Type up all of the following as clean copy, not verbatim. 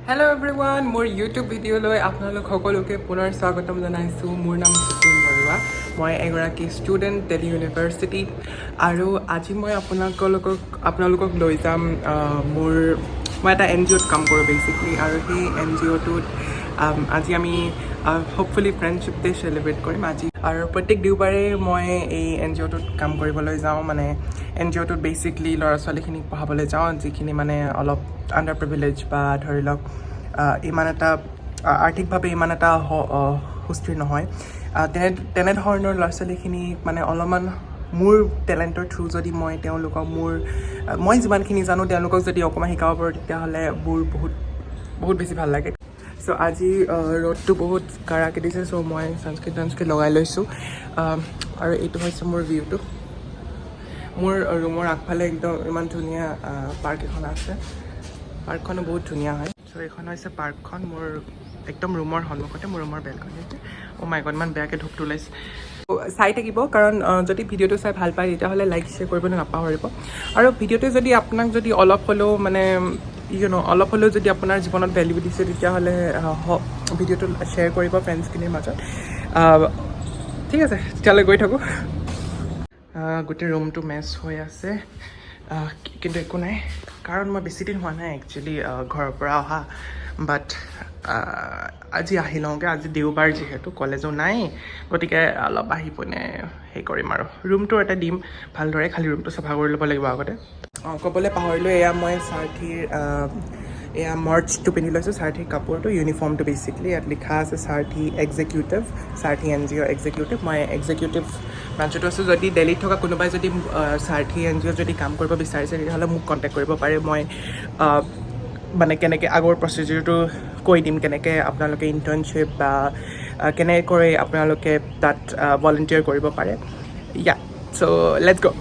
Hello everyone, মোৰ YouTube ভিডিঅ'লৈ আপোনালোক সকলোকে পুনৰ স্বাগতম জনাইছোঁ। মোৰ নাম সুকুন বৰুৱা। মই এগৰাকী ষ্টুডেণ্ট দিল্লী ইউনিভাৰ্চিটিত আৰু আজি মই আপোনালোকক লৈ যাম মই এটা NGOত কাম কৰোঁ বেচিকলি আৰু সেই NGOটোত আজি আমি হোপফুলি ফ্ৰেণ্ডশ্বিপ ডে চেলিব্ৰেট কৰিম আজি আৰু প্ৰত্যেক দেওবাৰে মই এই NGOটোত কাম কৰিবলৈ যাওঁ মানে NGOটোত বেচিকলি ল'ৰা ছোৱালীখিনিক পঢ়াবলৈ যাওঁ যিখিনি মানে অলপ আণ্ডাৰ প্ৰিভিলেজ বা ধৰি লওক ইমান এটা আৰ্থিকভাৱে ইমান এটা সুস্থিৰ নহয় তেনেধৰণৰ ল'ৰা ছোৱালীখিনিক মানে অলপমান মোৰ টেলেণ্টৰ থ্ৰু যদি মই তেওঁলোকক মই যিমানখিনি জানো তেওঁলোকক যদি অকণমান শিকাব পাৰোঁ তেতিয়াহ'লে মোৰ বহুত বেছি ভাল লাগে। চ' আজি ৰ'দটো বহুত কাৰাকে দিছে চ' মই ছানস্ক্ৰীন লগাই লৈছোঁ আৰু এইটো হৈছে মোৰ ভিউটো। মোৰ ৰুমৰ আগফালে একদম ইমান ধুনীয়া পাৰ্ক এখন আছে। পাৰ্কখনো বহুত ধুনীয়া হয়। চ' এইখন হৈছে পাৰ্কখন মোৰ একদম ৰুমৰ সন্মুখতে মোৰ ৰুমৰ বেলকনিতে। মাই গড ইমান বেয়াকৈ ধূপটো ওলাইছে। চাই থাকিব কাৰণ যদি ভিডিঅ'টো চাই ভাল পায় তেতিয়াহ'লে লাইক শ্বেয়াৰ কৰিবলৈ নাপাহৰিব আৰু ভিডিঅ'টো যদি আপোনাক যদি অলপ হ'লেও মানে অলপ হ'লেও যদি আপোনাৰ জীৱনত ভেলিউ দিছে তেতিয়াহ'লে ভিডিঅ'টো শ্বেয়াৰ কৰিব ফ্ৰেণ্ডছখিনিৰ মাজত। ঠিক আছে তেতিয়ালৈ গৈ থাকোঁ। গোটেই ৰুমটো মেছ হৈ আছে কিন্তু একো নাই কাৰণ মই বেছিদিন হোৱা নাই একচুৱেলি ঘৰৰ পৰা অহা বাট আজি আহি লওঁগৈ। আজি দেওবাৰ যিহেতু কলেজো নাই গতিকে অলপ আহি পিনে হেৰি কৰিম আৰু ৰুমটো এটা দিম ভালদৰে, খালী ৰুমটো চাফা কৰি ল'ব লাগিব আগতে। ক'বলৈ পাহৰিলোঁ এয়া মই সাৰথীৰ এয়া মাৰ্চটো পিন্ধি লৈছোঁ সাৰথীৰ কাপোৰটো ইউনিফৰ্মটো বেচিকলি ইয়াত লিখা আছে সাৰথী এক্সিকিউটিভ সাৰথী NGO এক্সিকিউটিভ। মই এক্সিকিউটিভ ব্ৰাঞ্চতো আছোঁ। যদি দিল্লীত থকা কোনোবাই যদি সাৰথী NGO যদি কাম কৰিব বিচাৰিছে তেতিয়াহ'লে মোক কণ্টেক্ট কৰিব পাৰে। মই মানে কেনেকৈ আগৰ প্ৰচিডিউৰটো কৈ দিম কেনেকৈ আপোনালোকে ইণ্টাৰ্ণশ্বিপ বা কেনেকৈ আপোনালোকে তাত ভলেণ্টিয়াৰ কৰিব পাৰে। য়া চ' লেটছ গ'।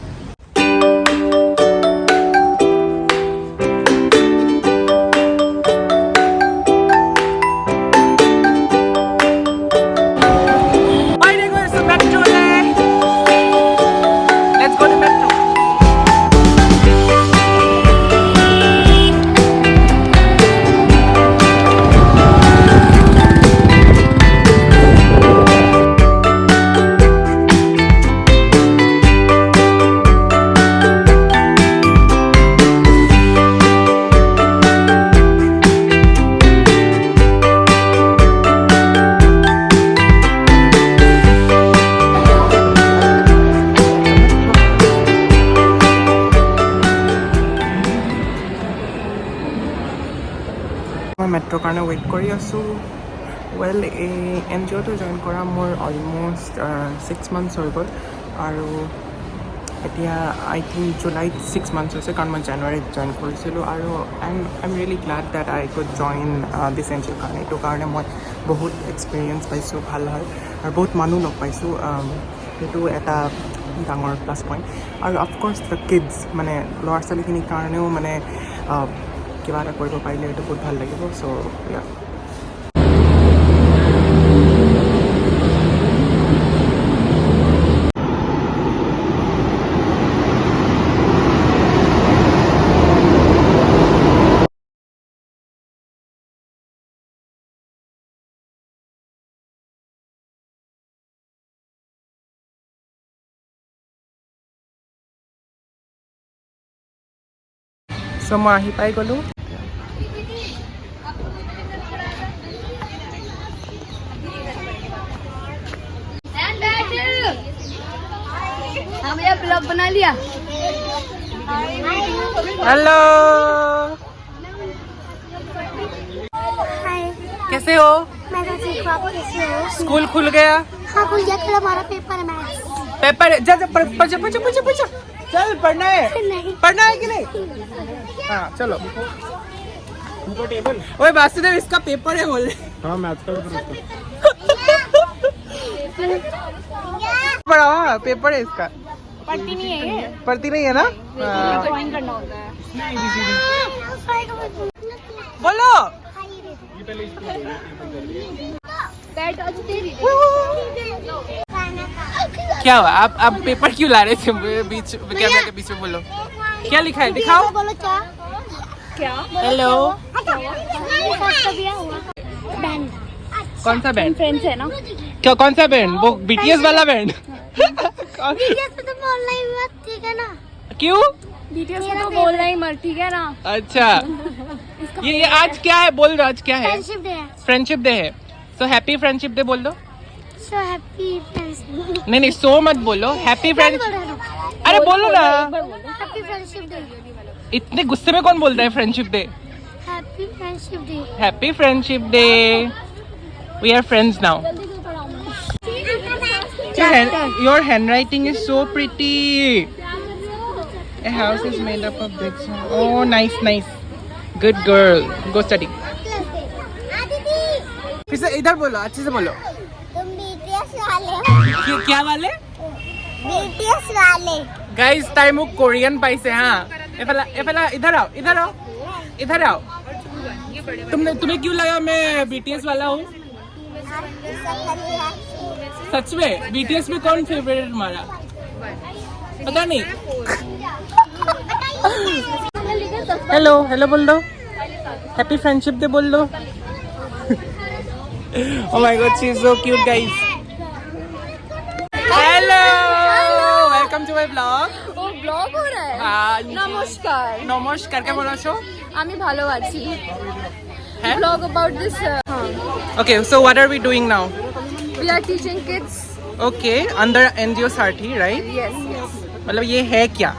মই মেট্ৰৰ কাৰণে ৱেইট কৰি আছোঁ। ৱেল এই NGOটো জইন কৰা মোৰ অলম'ষ্ট 6 months হৈ গ'ল আৰু এতিয়া আই থিংক জুলাইত 6 months হৈছে কাৰণ মই জানুৱাৰীত জইন কৰিছিলোঁ আৰু I am really glad that I could join this NGO কাৰণে। এইটো কাৰণে মই বহুত এক্সপিৰিয়েঞ্চ পাইছোঁ, ভাল হয় আৰু বহুত মানুহ লগ পাইছোঁ। সেইটো এটা ডাঙৰ প্লাছ পইণ্ট আৰু অফক'ৰ্ছ দ্য কিডছ মানে ল'ৰা ছোৱালীখিনিৰ কাৰণেও মানে কিবা এটা কৰিব পাৰিলে এইটো বহুত ভাল লাগিব। চ' ইয়া চ' মই আহি পাই গ'লোঁ। ब्लॉग बना लिया। हेलो कैसे हो? मैं तो ठीक हूँ, आप कैसे हो? स्कूल खुल गया? हाँ खुल गया, कल हमारा पेपर है मैथ्स। पेपर जा पूछो चल पढ़ना है कि नहीं? हाँ चलो। ओए वासुदेव इसका पेपर है बोल। हाँ मैथ्स का बड़ा पेपर है इसका। पढ़ती नहीं है ये। पढ़ती नहीं है ना? ड्राइंग करना होता है। बोलो क्या हुआ? आप पेपर क्यों ला रहे थे बीच कैमरा के बीच में? बोलो क्या लिखा है, दिखाओ। बोलो क्या? हेलो भी है हुआ बैंड कौन सा बैंड? फ्रेंड्स है ना क्या कौन सा बैंड? वो BTS वाला बैंड? बीटीएस पे तो बोलना ही मत ठीक है ना क्यों? बीटीएस पे तो बोलना ही मत ठीक है ना अच्छा ये आज क्या है बोल दो, आज क्या है? फ्रेंडशिप डे है फ्रेंडशिप डे है, सो हैप्पी फ्रेंडशिप डे बोल दो। सो हैप्पी फ्रेंडशिप नहीं सो मत बोलो, हैप्पी फ्रेंड्स। अरे बोलो ना, हैप्पी फ्रेंडशिप डे इतने गुस्से में कौन बोलता है friendship day? Happy friendship day happy friendship day, we are friends now. Your handwriting is so pretty. A house is made up of bricks. Oh, nice. Good girl. Go study. फिर से इधर बोलो, अच्छे से बोलो। तुम बीटीएस वाले हो क्या वाले? बीटीएस वाले Guys, tayo mo Korean paise ha. एफला इधर आओ। तुम्हें क्यों लगा मैं BTS वाला हूँ? सच में BTS में कौन फेवरेट है तुम्हारा? पता नहीं। हेलो बोल दो, हैप्पी फ्रेंडशिप डे बोल दो। Oh my god, she is so cute guys. Hello, welcome to my vlog. ও ব্লগ हो रहा है हाँ, নমস্কার নমস্কার, কেমন আছো? আমি ভালো আছি হ্যাঁ? Blog about this Okay, so what are we doing now? we are teaching kids Okay, under NGO Sarthi, right? yes मतलब ये है क्या?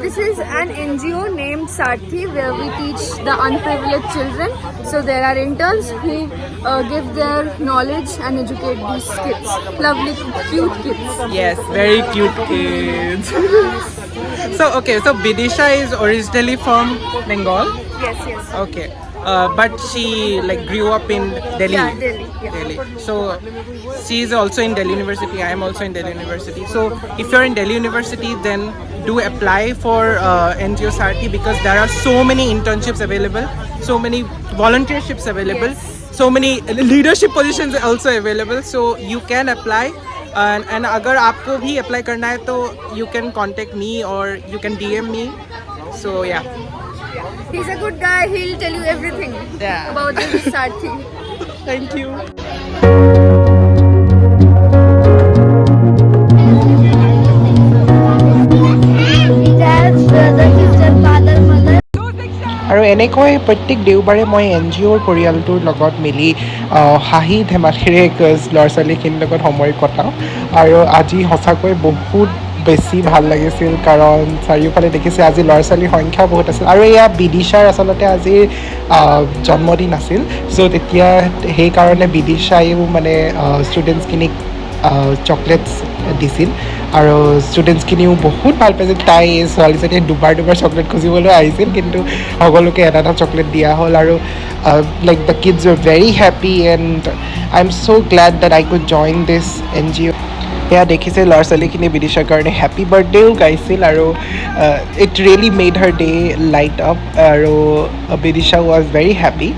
this is an NGO named Sarthi where we teach the unprivileged children so there are interns who give their knowledge and educate these kids lovely cute kids Yes, very cute kids. So Vidisha is originally from Bengal. yes Okay, but she like grew up in Delhi. yeah Delhi yeah. Delhi. So she is also in Delhi University. I am also in Delhi University. So if you're in Delhi University, then do apply for NGO Sarthi because there are so many internships available, so many volunteerships available, so many leadership positions also available. So you can apply. And अगर आपको भी apply करना है तो you can contact me or you can DM me. So yeah. he's a good guy he'll tell you everything Yeah. about this Sarthi Thank you. আৰু এনেকৈ প্ৰত্যেক দেওবাৰে মই NGOৰ পৰিয়ালটোৰ লগত মিলি হাঁহি ধেমালিৰে ল'ৰা ছোৱালীখিনিৰ লগত সময় কটাওঁ আৰু আজি সঁচাকৈ বহুত বেছি ভাল লাগিছিল কাৰণ চাৰিওফালে দেখিছে আজি ল'ৰা ছোৱালীৰ সংখ্যা বহুত আছিল আৰু এয়া বিদিশাৰ আচলতে আজিৰ জন্মদিন আছিল চ' তেতিয়া সেইকাৰণে বিদিশাইও মানে ষ্টুডেণ্টছখিনিক চকলেটছ দিছিল আৰু ষ্টুডেণ্টছখিনিও বহুত ভাল পাইছিল তাই এই ছোৱালীজনীয়ে দুবাৰ চকলেট খুজিবলৈ আহিছিল কিন্তু সকলোকে এটা চকলেট দিয়া হ'ল আৰু like the kids were very happy and I am so' glad that I could join this NGO এয়া দেখিছে ল'ৰা ছোৱালীখিনি বিদিশাৰ কাৰণে হেপী বাৰ্থডেও গাইছিল আৰু it really made her day light up আৰু বিদিশা ৱাজ ভেৰি হেপী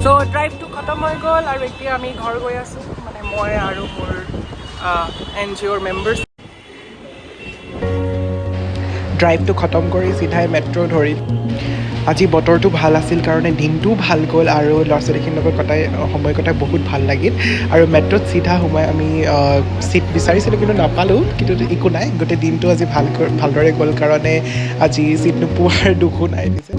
চ' ড্ৰাইভটো খতম হৈ গ'ল আৰু এতিয়া আমি ঘৰ গৈ আছোঁ মানে মই আৰু মোৰ NGOৰ মেম্বাৰ্ছ ড্ৰাইভটো খতম কৰি চিধাই মেট্ৰ' ধৰিম আজি বতৰটো ভাল আছিল কাৰণে দিনটোও ভাল গ'ল আৰু ল'ৰা ছোৱালীখিনিৰ লগত সময় কটাই বহুত ভাল লাগিল আৰু মেট্ৰ'ত চিধা সোমাই আমি ছিট বিচাৰিছিলোঁ কিন্তু নাপালোঁ কিন্তু একো নাই গোটেই দিনটো আজি ভালদৰে গ'ল কাৰণে আজি ছিট নোপোৱাৰ দুখো নাই পিছে